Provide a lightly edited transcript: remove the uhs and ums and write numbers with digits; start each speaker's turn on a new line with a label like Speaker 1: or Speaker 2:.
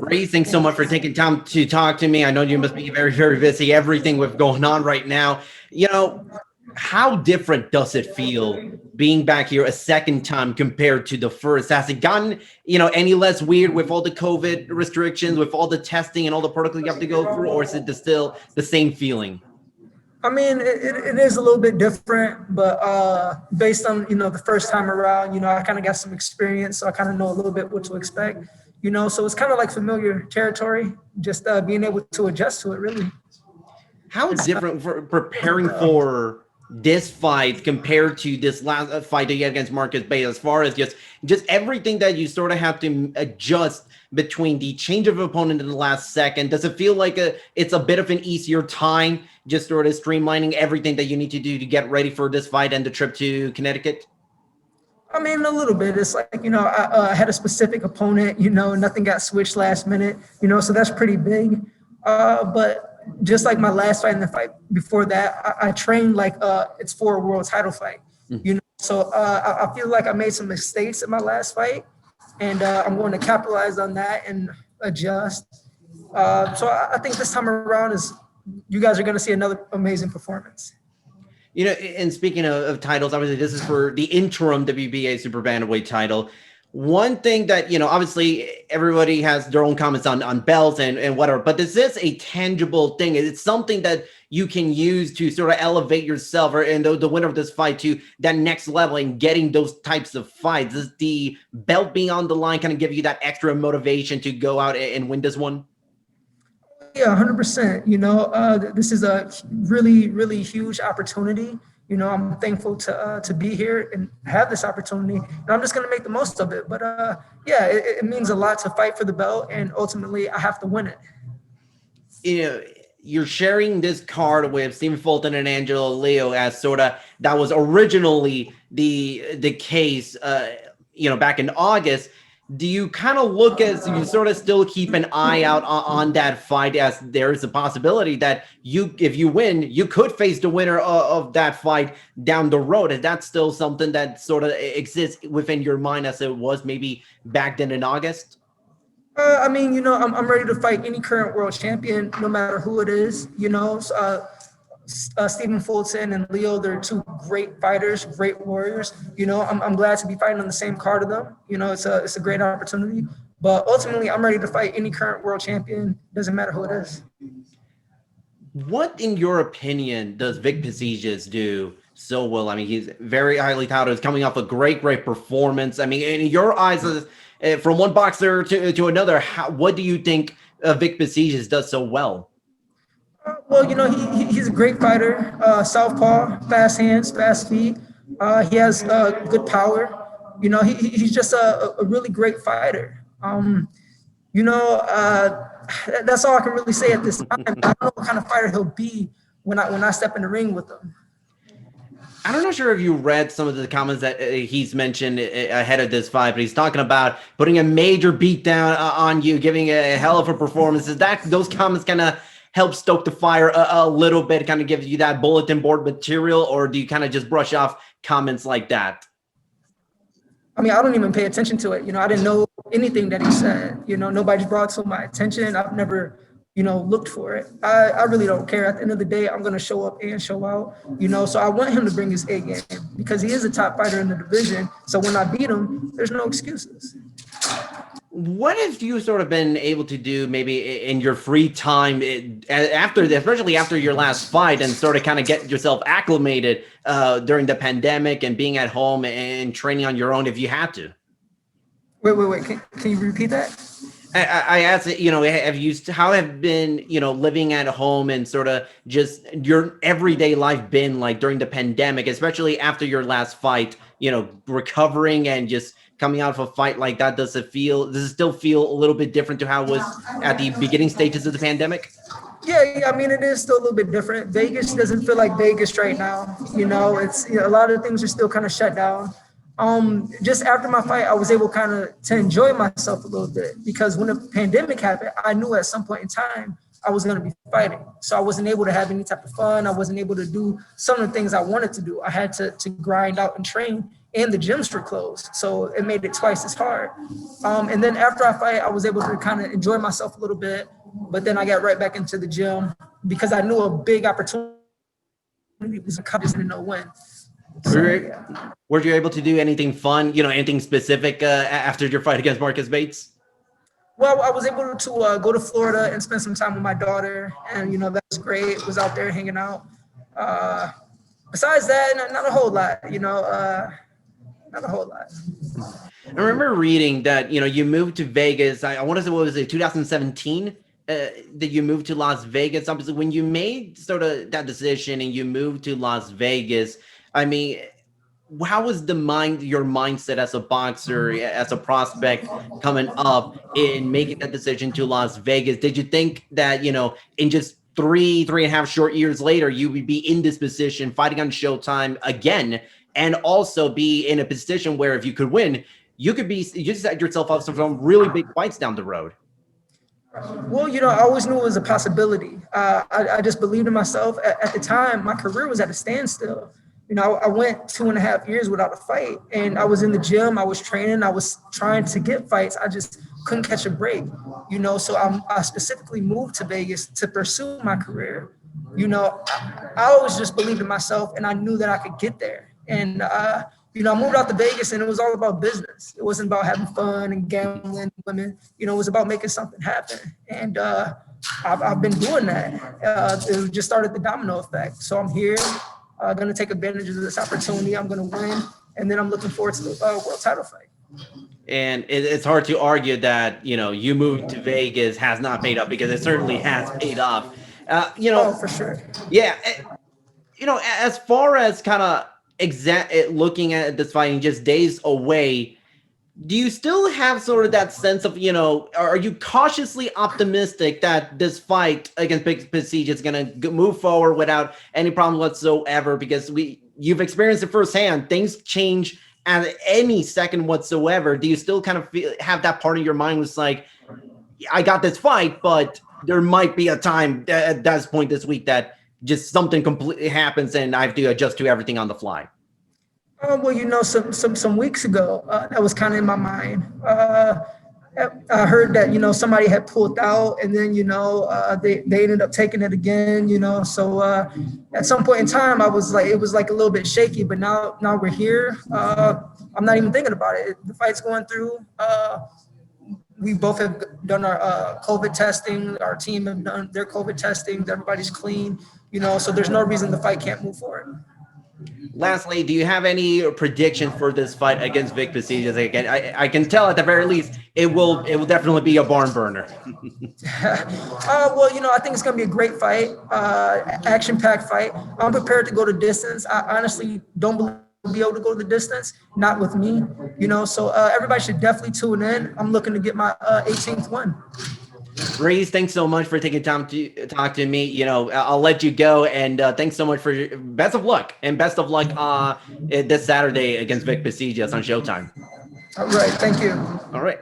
Speaker 1: Raeese, thanks so much for taking time to talk to me. I know you must be very, very busy, everything with going on right now. You know, how different does it feel being back here a second time compared to the first? Has it gotten, any less weird with all the COVID restrictions, with all the testing and all the protocols you have to go through, or is it still the same feeling?
Speaker 2: I mean, it is a little bit different, but based on, the first time around, I kind of got some experience, so I kind of know a little bit what to expect, so it's kind of like familiar territory, just being able to adjust to it, really.
Speaker 1: How different for preparing for this fight compared to this last fight that you had against Marcus Bay, as far as just everything that you sort of have to adjust between the change of opponent in the last second? Does it feel like it's a bit of an easier time, just sort of streamlining everything that you need to do to get ready for this fight and the trip to Connecticut?
Speaker 2: I mean, a little bit. It's like, I had a specific opponent, nothing got switched last minute, so that's pretty big. But just like my last fight and the fight before that, I trained like it's for a world title fight, So I feel like I made some mistakes in my last fight, and I'm going to capitalize on that and adjust. So I think this time around you guys are going to see another amazing performance.
Speaker 1: And speaking of titles, obviously this is for the interim WBA super bantamweight title. One thing that, obviously everybody has their own comments on belts and whatever, but this is a tangible thing. It's something that you can use to sort of elevate yourself and the winner of this fight to that next level and getting those types of fights. Does the belt being on the line kind of give you that extra motivation to go out and win this one?
Speaker 2: Yeah, 100%. This is a really, really huge opportunity. I'm thankful to be here and have this opportunity, and I'm just going to make the most of it. But yeah, it means a lot to fight for the belt, and ultimately I have to win it.
Speaker 1: You're sharing this card with Stephen Fulton and Angelo Leo as sort of that was originally the case, back in August. Do you kind of look as you sort of still keep an eye out on that fight, as there is a possibility that if you win, you could face the winner of that fight down the road? Is that still something that sort of exists within your mind as it was maybe back then in August?
Speaker 2: I mean, I'm ready to fight any current world champion, no matter who it is. Stephen Fulton and Leo, they're two great fighters, great warriors. I'm glad to be fighting on the same card of them. It's a great opportunity. But ultimately, I'm ready to fight any current world champion. Doesn't matter who it is.
Speaker 1: What, in your opinion, does Vic Pasillas do so well? I mean, he's very highly touted. He's coming off a great performance. I mean, in your eyes, from one boxer to another, what do you think Vic Pasillas does so well?
Speaker 2: Well, he's a great fighter, southpaw, fast hands, fast feet. He has good power. He's just a really great fighter. That's all I can really say at this time. I don't know what kind of fighter he'll be when I step in the ring with him.
Speaker 1: I'm not sure if you read some of the comments that he's mentioned ahead of this fight, but he's talking about putting a major beat down on you, giving a hell of a performance. Is that those comments kind of help stoke the fire a little bit, kind of gives you that bulletin board material, or do you kind of just brush off comments like that?
Speaker 2: I mean, I don't even pay attention to it. I didn't know anything that he said. Nobody's brought it to my attention. I've never, looked for it. I really don't care. At the end of the day, I'm going to show up and show out, so I want him to bring his A game because he is a top fighter in the division. So when I beat him, there's no excuses.
Speaker 1: What have you sort of been able to do maybe in your free time especially after your last fight, and sort of kind of get yourself acclimated during the pandemic and being at home and training on your own if you had to?
Speaker 2: Wait. Can you repeat that?
Speaker 1: I asked, how have been, living at home and sort of just your everyday life been like during the pandemic, especially after your last fight, recovering and just coming out of a fight like that? Does it still feel a little bit different to how it was at the beginning stages of the pandemic?
Speaker 2: Yeah, I mean, it is still a little bit different. Vegas doesn't feel like Vegas right now. It's a lot of things are still kind of shut down. Just after my fight, I was able to enjoy myself a little bit, because when the pandemic happened, I knew at some point in time I was going to be fighting. So I wasn't able to have any type of fun. I wasn't able to do some of the things I wanted to do. I had to grind out and train, and the gyms were closed. So it made it twice as hard. And then after I fight, I was able to kind of enjoy myself a little bit. But then I got right back into the gym because I knew a big opportunity was a just didn't know when. So,
Speaker 1: were you able to do anything fun, anything specific after your fight against Marcus Bates?
Speaker 2: Well, I was able to go to Florida and spend some time with my daughter, and that was great. Was out there hanging out. Besides that, not a whole lot. Not a whole lot.
Speaker 1: I remember reading that you moved to Vegas. I want to say, what was it, 2017? That you moved to Las Vegas. Obviously, when you made sort of that decision and you moved to Las Vegas, I mean, how was your mindset as a boxer, as a prospect coming up in making that decision to Las Vegas? Did you think that, in just three and a half short years later, you would be in this position fighting on Showtime again, and also be in a position where if you could win, you just set yourself up for some really big fights down the road?
Speaker 2: Well, I always knew it was a possibility. I just believed in myself. At the time, my career was at a standstill. I went 2.5 years without a fight, and I was in the gym. I was training. I was trying to get fights. I just couldn't catch a break. So I specifically moved to Vegas to pursue my career. I always just believed in myself, and I knew that I could get there. And I moved out to Vegas, and it was all about business. It wasn't about having fun and gambling, women. It was about making something happen. And I've been doing that. It just started the domino effect. So I'm here. Going to take advantage of this opportunity. I'm going to win, and then I'm looking forward to the world title fight.
Speaker 1: And it's hard to argue that you moved to Vegas has not paid off, because it certainly has paid off.
Speaker 2: Oh, for sure.
Speaker 1: Yeah, as far as kind of looking at this fighting just days away, do you still have sort of that sense of, are you cautiously optimistic that this fight against Vic Pasillas is going to move forward without any problem whatsoever? Because you've experienced it firsthand. Things change at any second whatsoever. Do you still kind of have that part of your mind was like, I got this fight, but there might be a time at this point this week that just something completely happens and I have to adjust to everything on the fly?
Speaker 2: Well, some weeks ago, that was kind of in my mind. I heard that, somebody had pulled out, and then, they ended up taking it again, So at some point in time, it was like a little bit shaky, but now we're here. I'm not even thinking about it. The fight's going through. We both have done our COVID testing. Our team have done their COVID testing. Everybody's clean, so there's no reason the fight can't move forward.
Speaker 1: Lastly, do you have any predictions for this fight against Vic Pasillas? Again, I can tell at the very least it will definitely be a barn burner.
Speaker 2: Well, I think it's going to be a great fight, action-packed fight. I'm prepared to go the distance. I honestly don't believe I'll be able to go the distance, not with me, So everybody should definitely tune in. I'm looking to get my 18th win.
Speaker 1: Raeese, thanks so much for taking time to talk to me. I'll let you go, and thanks so much for best of luck this Saturday against Vic Pasillas on Showtime.
Speaker 2: All right, thank you.
Speaker 1: All right.